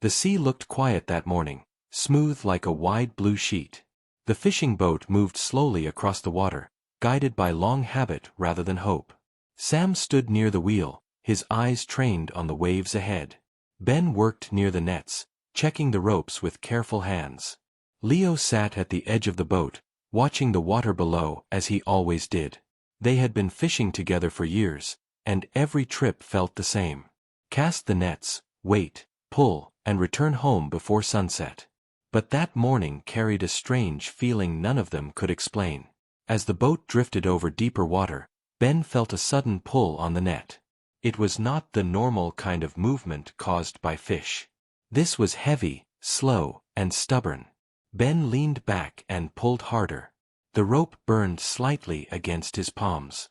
The sea looked quiet that morning, smooth like a wide blue sheet. The fishing boat moved slowly across the water, guided by long habit rather than hope. Sam stood near the wheel, his eyes trained on the waves ahead. Ben worked near the nets, checking the ropes with careful hands. Leo sat at the edge of the boat, watching the water below as he always did. They had been fishing together for years, and every trip felt the same. Cast the nets, wait, pull, and return home before sunset. But that morning carried a strange feeling none of them could explain. As the boat drifted over deeper water, Ben felt a sudden pull on the net. It was not the normal kind of movement caused by fish. This was heavy, slow, and stubborn. Ben leaned back and pulled harder. The rope burned slightly against his palms.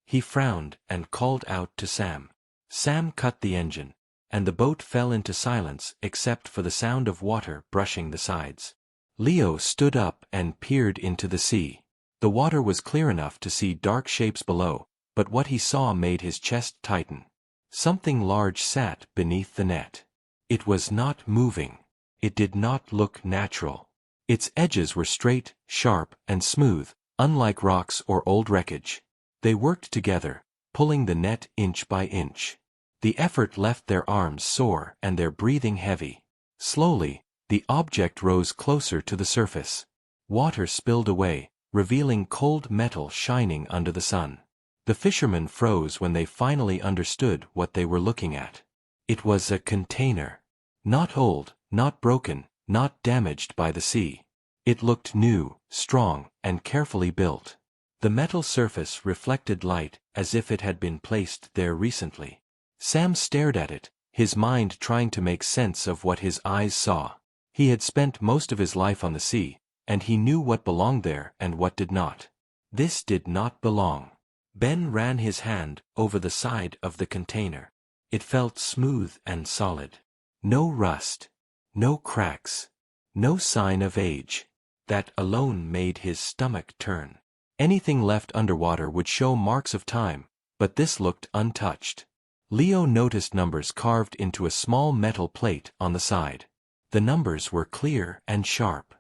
He frowned and called out to Sam. Sam cut the engine, and the boat fell into silence except for the sound of water brushing the sides. Leo stood up and peered into the sea. The water was clear enough to see dark shapes below, but what he saw made his chest tighten. Something large sat beneath the net. It was not moving. It did not look natural. Its edges were straight, sharp, and smooth, unlike rocks or old wreckage. They worked together, pulling the net inch by inch. The effort left their arms sore and their breathing heavy. Slowly, the object rose closer to the surface. Water spilled away, revealing cold metal shining under the sun. The fishermen froze when they finally understood what they were looking at. It was a container. Not old, not broken, not damaged by the sea. It looked new, strong, and carefully built. The metal surface reflected light as if it had been placed there recently. Sam stared at it, his mind trying to make sense of what his eyes saw. He had spent most of his life on the sea, and he knew what belonged there and what did not. This did not belong. Ben ran his hand over the side of the container. It felt smooth and solid. No rust. No cracks. No sign of age. That alone made his stomach turn. Anything left underwater would show marks of time, but this looked untouched. Leo noticed numbers carved into a small metal plate on the side. The numbers were clear and sharp.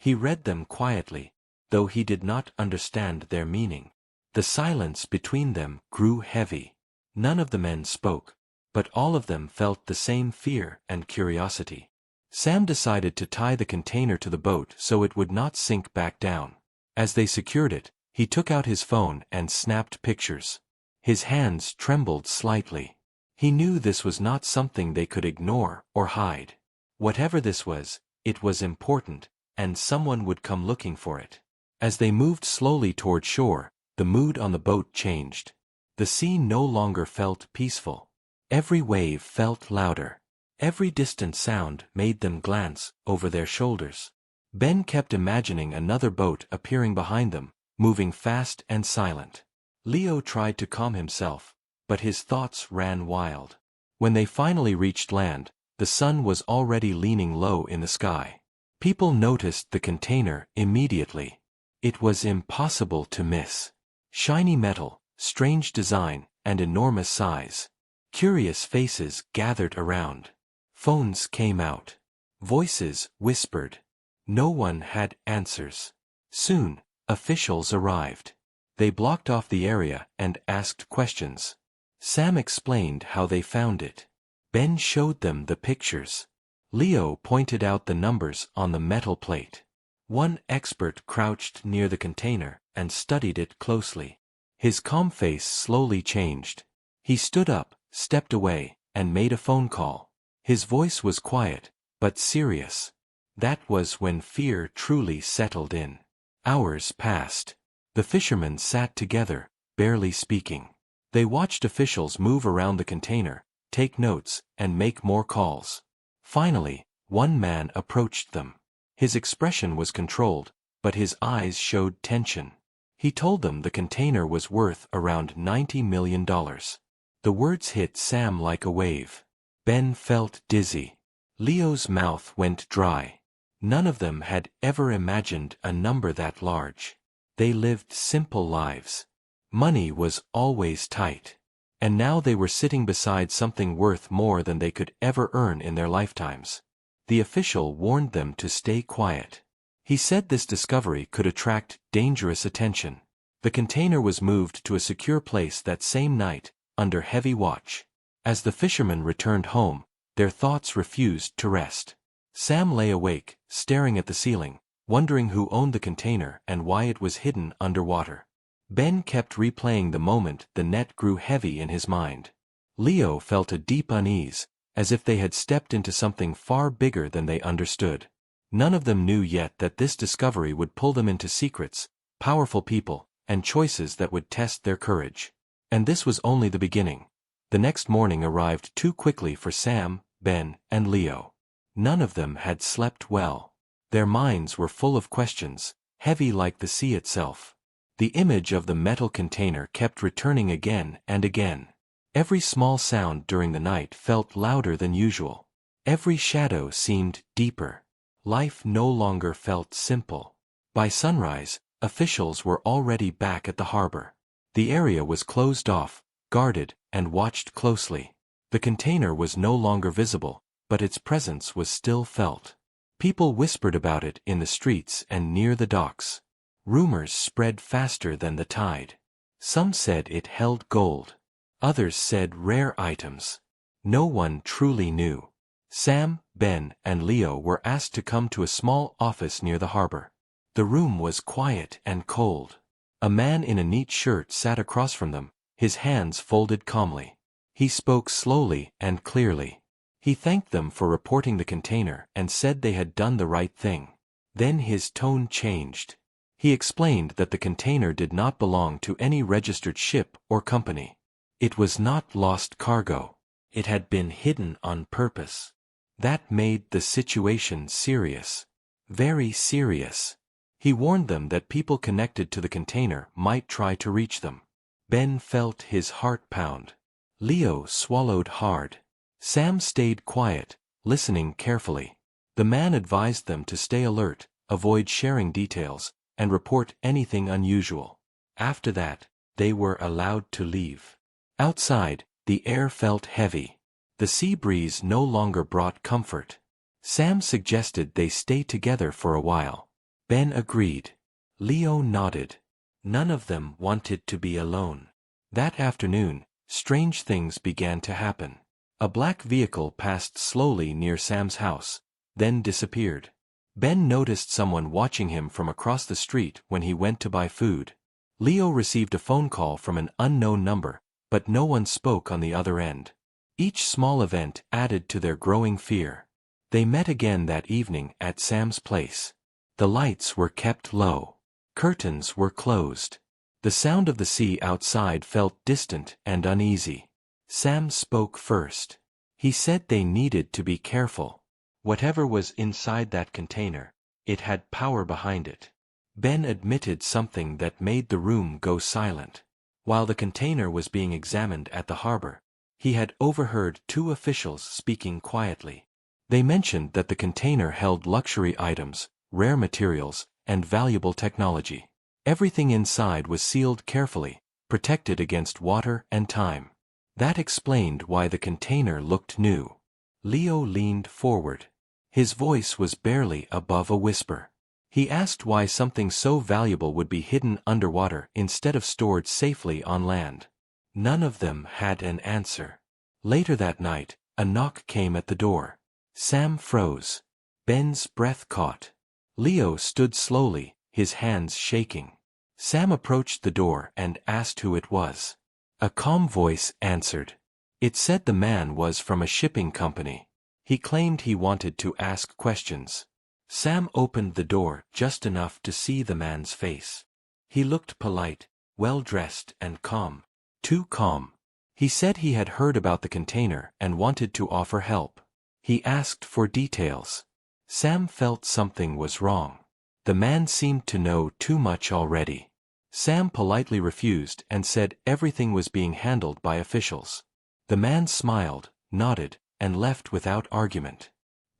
He read them quietly, though he did not understand their meaning. The silence between them grew heavy. None of the men spoke, but all of them felt the same fear and curiosity. Sam decided to tie the container to the boat so it would not sink back down. As they secured it, he took out his phone and snapped pictures. His hands trembled slightly. He knew this was not something they could ignore or hide. Whatever this was, it was important, and someone would come looking for it. As they moved slowly toward shore, the mood on the boat changed. The sea no longer felt peaceful. Every wave felt louder. Every distant sound made them glance over their shoulders. Ben kept imagining another boat appearing behind them, moving fast and silent. Leo tried to calm himself, but his thoughts ran wild. When they finally reached land, the sun was already leaning low in the sky. People noticed the container immediately. It was impossible to miss. Shiny metal, strange design, and enormous size. Curious faces gathered around. Phones came out. Voices whispered. No one had answers. Soon, officials arrived. They blocked off the area and asked questions. Sam explained how they found it. Ben showed them the pictures. Leo pointed out the numbers on the metal plate. One expert crouched near the container and studied it closely. His calm face slowly changed. He stood up, stepped away, and made a phone call. His voice was quiet, but serious. That was when fear truly settled in. Hours passed. The fishermen sat together, barely speaking. They watched officials move around the container, take notes, and make more calls. Finally, one man approached them. His expression was controlled, but his eyes showed tension. He told them the container was worth around $90 million. The words hit Sam like a wave. Ben felt dizzy. Leo's mouth went dry. None of them had ever imagined a number that large. They lived simple lives. Money was always tight. And now they were sitting beside something worth more than they could ever earn in their lifetimes. the official warned them to stay quiet. He said this discovery could attract dangerous attention. The container was moved to a secure place that same night, under heavy watch. As the fishermen returned home, their thoughts refused to rest. Sam lay awake, staring at the ceiling, wondering who owned the container and why it was hidden underwater. Ben kept replaying the moment the net grew heavy in his mind. Leo felt a deep unease, as if they had stepped into something far bigger than they understood. None of them knew yet that this discovery would pull them into secrets, powerful people, and choices that would test their courage. And this was only the beginning. The next morning arrived too quickly for Sam, Ben, and Leo. None of them had slept well. Their minds were full of questions, heavy like the sea itself. The image of the metal container kept returning again and again. Every small sound during the night felt louder than usual. Every shadow seemed deeper. Life no longer felt simple. By sunrise, officials were already back at the harbor. The area was closed off, guarded, and watched closely. The container was no longer visible, but its presence was still felt. People whispered about it in the streets and near the docks. Rumors spread faster than the tide. Some said it held gold. Others said rare items. No one truly knew. Sam, Ben, and Leo were asked to come to a small office near the harbor. The room was quiet and cold. A man in a neat shirt sat across from them, his hands folded calmly. He spoke slowly and clearly. He thanked them for reporting the container and said they had done the right thing. Then his tone changed. He explained that the container did not belong to any registered ship or company. It was not lost cargo. It had been hidden on purpose. That made the situation serious. Very serious. He warned them that people connected to the container might try to reach them. Ben felt his heart pound. Leo swallowed hard. Sam stayed quiet, listening carefully. The man advised them to stay alert, avoid sharing details, and report anything unusual. After that, they were allowed to leave. Outside, the air felt heavy. The sea breeze no longer brought comfort. Sam suggested they stay together for a while. Ben agreed. Leo nodded. None of them wanted to be alone. That afternoon, strange things began to happen. A black vehicle passed slowly near Sam's house, then disappeared. Ben noticed someone watching him from across the street when he went to buy food. Leo received a phone call from an unknown number, but no one spoke on the other end. Each small event added to their growing fear. They met again that evening at Sam's place. The lights were kept low. Curtains were closed. The sound of the sea outside felt distant and uneasy. Sam spoke first. He said they needed to be careful. Whatever was inside that container, it had power behind it. Ben admitted something that made the room go silent. While the container was being examined at the harbor, he had overheard two officials speaking quietly. They mentioned that the container held luxury items, rare materials, and valuable technology. Everything inside was sealed carefully, protected against water and time. That explained why the container looked new. Leo leaned forward. His voice was barely above a whisper. He asked why something so valuable would be hidden underwater instead of stored safely on land. None of them had an answer. Later that night, a knock came at the door. Sam froze. Ben's breath caught. Leo stood slowly, his hands shaking. Sam approached the door and asked who it was. A calm voice answered. It said the man was from a shipping company. He claimed he wanted to ask questions. Sam opened the door just enough to see the man's face. He looked polite, well-dressed and calm. Too calm. He said he had heard about the container and wanted to offer help. He asked for details. Sam felt something was wrong. The man seemed to know too much already. Sam politely refused and said everything was being handled by officials. The man smiled, nodded, and left without argument.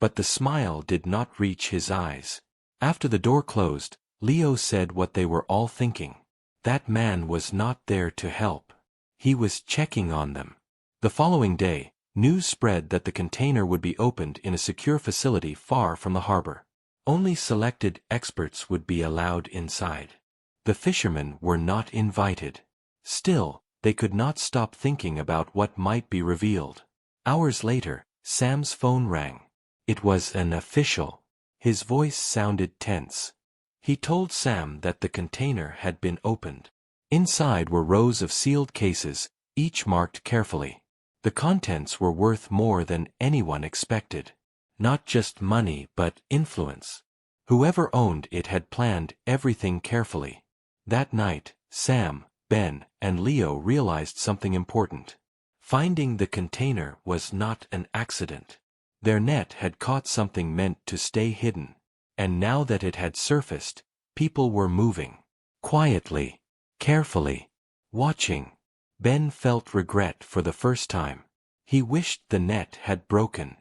But the smile did not reach his eyes. After the door closed, Leo said what they were all thinking. That man was not there to help. He was checking on them. The following day, News spread that the container would be opened in a secure facility far from the harbor. Only selected experts would be allowed inside. The fishermen were not invited. Still, they could not stop thinking about what might be revealed. Hours later, Sam's phone rang. It was an official. His voice sounded tense. He told Sam that the container had been opened. Inside were rows of sealed cases, each marked carefully. The contents were worth more than anyone expected. Not just money but influence. Whoever owned it had planned everything carefully. That night, Sam, Ben, and Leo realized something important. Finding the container was not an accident. Their net had caught something meant to stay hidden. And now that it had surfaced, people were moving. Quietly. Carefully. Watching. Ben felt regret for the first time. He wished the net had broken.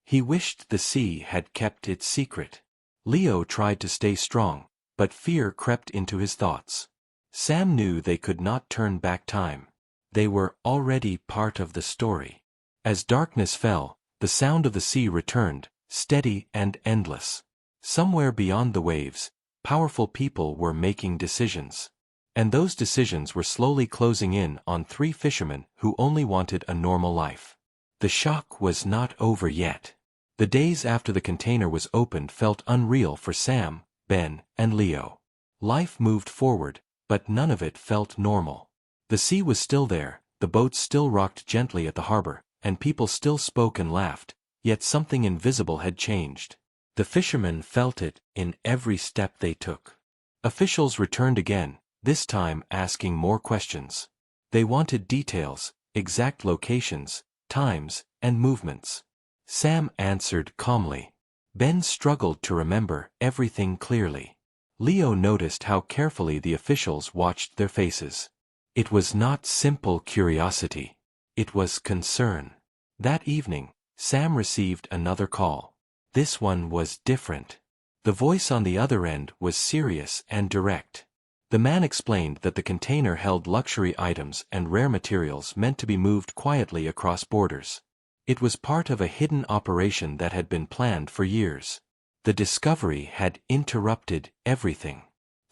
He wished the sea had kept its secret. Leo tried to stay strong, but fear crept into his thoughts. Sam knew they could not turn back time. They were already part of the story. As darkness fell, the sound of the sea returned, steady and endless. Somewhere beyond the waves, powerful people were making decisions. And those decisions were slowly closing in on 3 fishermen who only wanted a normal life. The shock was not over yet. The days after the container was opened felt unreal for Sam, Ben, and Leo. Life moved forward, but none of it felt normal. The sea was still there, the boats still rocked gently at the harbor, and people still spoke and laughed, yet something invisible had changed. The fishermen felt it in every step they took. Officials returned again, this time asking more questions. They wanted details, exact locations, times, and movements. Sam answered calmly. Ben struggled to remember everything clearly. Leo noticed how carefully the officials watched their faces. It was not simple curiosity. It was concern. That evening, Sam received another call. This one was different. The voice on the other end was serious and direct. The man explained that the container held luxury items and rare materials meant to be moved quietly across borders. It was part of a hidden operation that had been planned for years. The discovery had interrupted everything.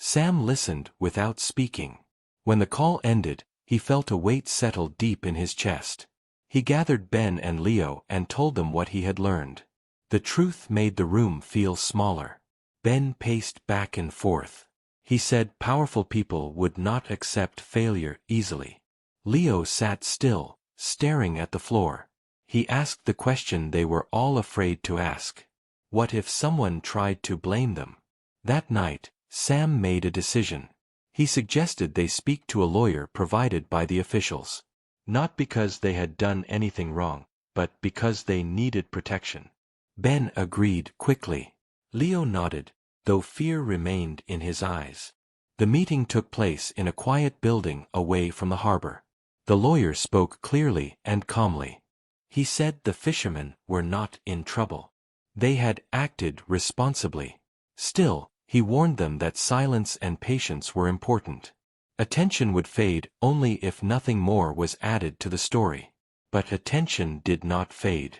Sam listened without speaking. When the call ended, he felt a weight settle deep in his chest. He gathered Ben and Leo and told them what he had learned. The truth made the room feel smaller. Ben paced back and forth. He said powerful people would not accept failure easily. Leo sat still, staring at the floor. He asked the question they were all afraid to ask. What if someone tried to blame them? That night, Sam made a decision. He suggested they speak to a lawyer provided by the officials. Not because they had done anything wrong, but because they needed protection. Ben agreed quickly. Leo nodded, though fear remained in his eyes. The meeting took place in a quiet building away from the harbor. The lawyer spoke clearly and calmly. He said the fishermen were not in trouble. They had acted responsibly. Still, he warned them that silence and patience were important. Attention would fade only if nothing more was added to the story. But attention did not fade.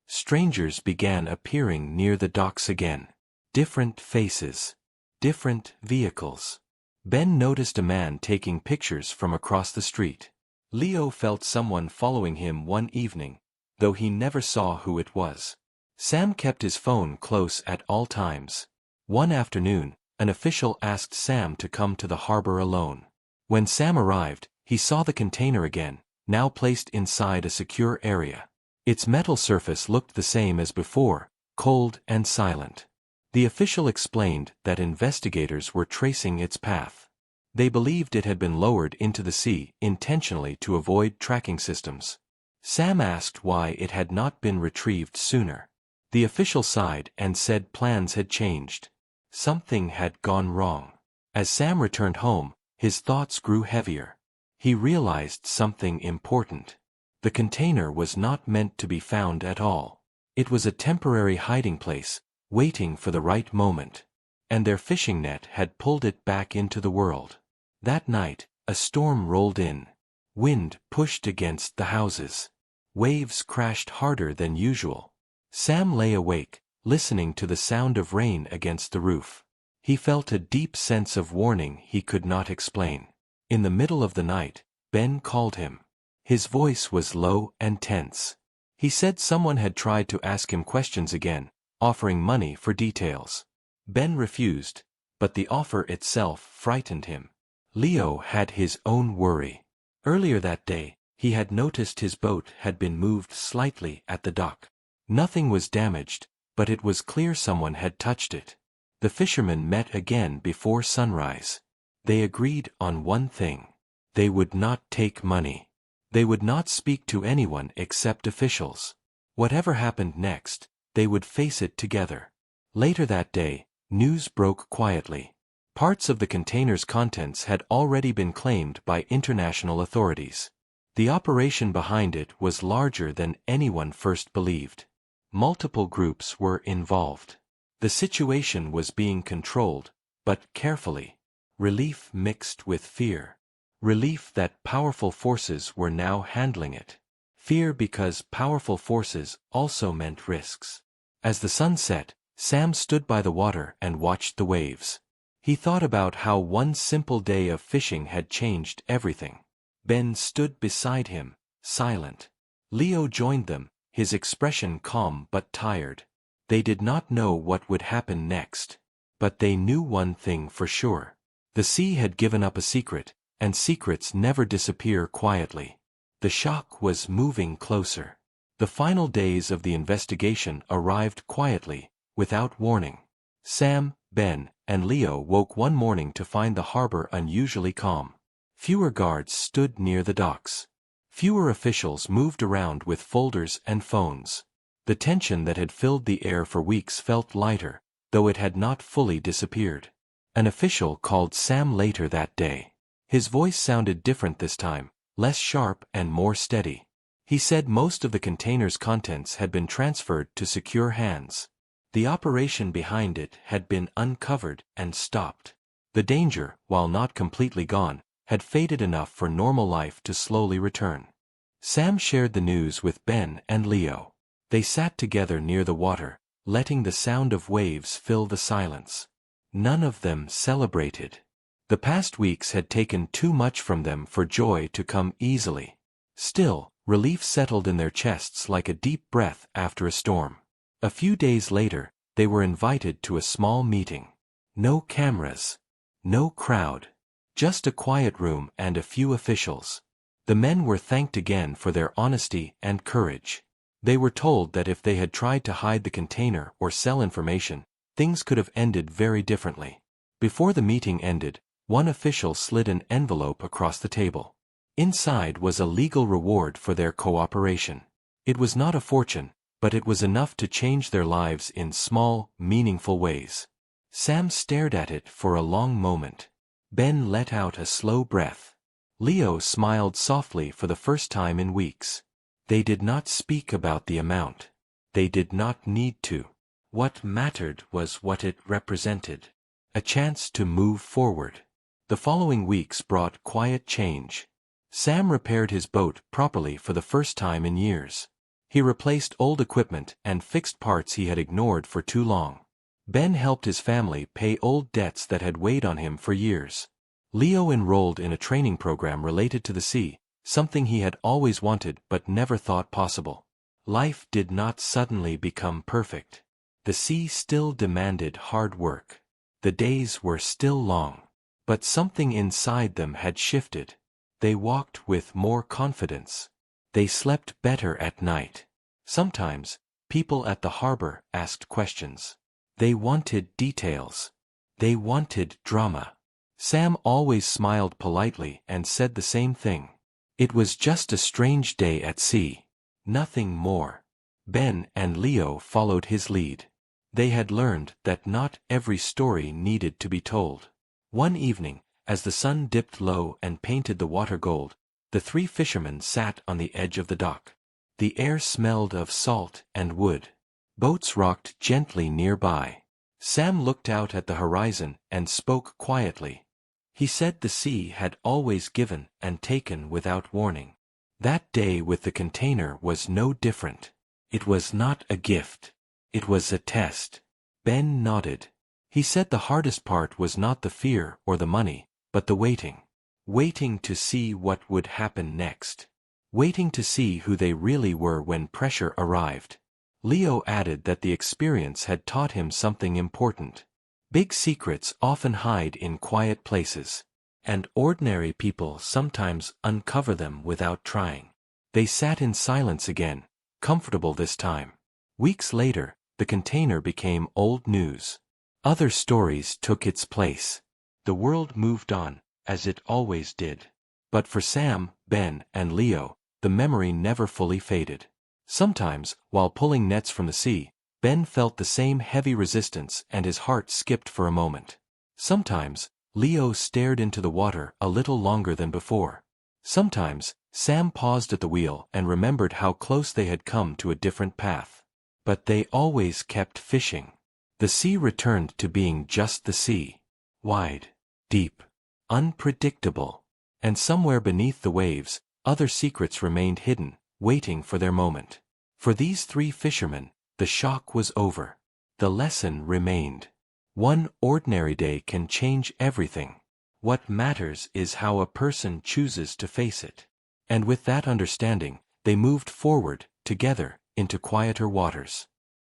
Strangers began appearing near the docks again. Different faces. Different vehicles. Ben noticed a man taking pictures from across the street. Leo felt someone following him one evening, though he never saw who it was. Sam kept his phone close at all times. One afternoon, an official asked Sam to come to the harbor alone. When Sam arrived, he saw the container again, now placed inside a secure area. Its metal surface looked the same as before, cold and silent. The official explained that investigators were tracing its path. They believed it had been lowered into the sea intentionally to avoid tracking systems. Sam asked why it had not been retrieved sooner. The official sighed and said plans had changed. Something had gone wrong. As Sam returned home, his thoughts grew heavier. He realized something important. The container was not meant to be found at all. It was a temporary hiding place, waiting for the right moment. And their fishing net had pulled it back into the world. That night, a storm rolled in. Wind pushed against the houses. Waves crashed harder than usual. Sam lay awake, listening to the sound of rain against the roof. He felt a deep sense of warning he could not explain. In the middle of the night, Ben called him. His voice was low and tense. He said someone had tried to ask him questions again, offering money for details. Ben refused, but the offer itself frightened him. Leo had his own worry. Earlier that day, he had noticed his boat had been moved slightly at the dock. Nothing was damaged, but it was clear someone had touched it. The fishermen met again before sunrise. They agreed on one thing. They would not take money. They would not speak to anyone except officials. Whatever happened next, they would face it together. Later that day, news broke quietly. Parts of the container's contents had already been claimed by international authorities. The operation behind it was larger than anyone first believed. Multiple groups were involved. The situation was being controlled, but carefully. Relief mixed with fear. Relief that powerful forces were now handling it. Fear because powerful forces also meant risks. As the sun set, Sam stood by the water and watched the waves. He thought about how one simple day of fishing had changed everything. Ben stood beside him, silent. Leo joined them, his expression calm but tired. They did not know what would happen next. But they knew one thing for sure. The sea had given up a secret, and secrets never disappear quietly. The shock was moving closer. The final days of the investigation arrived quietly, without warning. Sam, Ben, and Leo woke one morning to find the harbor unusually calm. Fewer guards stood near the docks. Fewer officials moved around with folders and phones. The tension that had filled the air for weeks felt lighter, though it had not fully disappeared. An official called Sam later that day. His voice sounded different this time, less sharp and more steady. He said most of the container's contents had been transferred to secure hands. The operation behind it had been uncovered and stopped. The danger, while not completely gone, had faded enough for normal life to slowly return. Sam shared the news with Ben and Leo. They sat together near the water, letting the sound of waves fill the silence. None of them celebrated. The past weeks had taken too much from them for joy to come easily. Still, relief settled in their chests like a deep breath after a storm. A few days later, they were invited to a small meeting. No cameras. No crowd. Just a quiet room and a few officials. The men were thanked again for their honesty and courage. They were told that if they had tried to hide the container or sell information, things could have ended very differently. Before the meeting ended, one official slid an envelope across the table. Inside was a legal reward for their cooperation. It was not a fortune, but it was enough to change their lives in small, meaningful ways. Sam stared at it for a long moment. Ben let out a slow breath. Leo smiled softly for the first time in weeks. They did not speak about the amount. They did not need to. What mattered was what it represented. A chance to move forward. The following weeks brought quiet change. Sam repaired his boat properly for the first time in years. He replaced old equipment and fixed parts he had ignored for too long. Ben helped his family pay old debts that had weighed on him for years. Leo enrolled in a training program related to the sea, something he had always wanted but never thought possible. Life did not suddenly become perfect. The sea still demanded hard work. The days were still long. But something inside them had shifted. They walked with more confidence. They slept better at night. Sometimes, people at the harbor asked questions. They wanted details. They wanted drama. Sam always smiled politely and said the same thing. It was just a strange day at sea. Nothing more. Ben and Leo followed his lead. They had learned that not every story needed to be told. One evening, as the sun dipped low and painted the water gold, the three fishermen sat on the edge of the dock. The air smelled of salt and wood. Boats rocked gently nearby. Sam looked out at the horizon and spoke quietly. He said the sea had always given and taken without warning. That day with the container was no different. It was not a gift. It was a test. Ben nodded. He said the hardest part was not the fear or the money, but the waiting. Waiting to see what would happen next. Waiting to see who they really were when pressure arrived. Leo added that the experience had taught him something important. Big secrets often hide in quiet places. And ordinary people sometimes uncover them without trying. They sat in silence again, comfortable this time. Weeks later, the container became old news. Other stories took its place. The world moved on, as it always did. But for Sam, Ben, and Leo, the memory never fully faded. Sometimes, while pulling nets from the sea, Ben felt the same heavy resistance and his heart skipped for a moment. Sometimes, Leo stared into the water a little longer than before. Sometimes, Sam paused at the wheel and remembered how close they had come to a different path. But they always kept fishing. The sea returned to being just the sea. Wide, deep, unpredictable. And somewhere beneath the waves, other secrets remained hidden, waiting for their moment. For these three fishermen, the shock was over. The lesson remained. One ordinary day can change everything. What matters is how a person chooses to face it. And with that understanding, they moved forward, together, into quieter waters.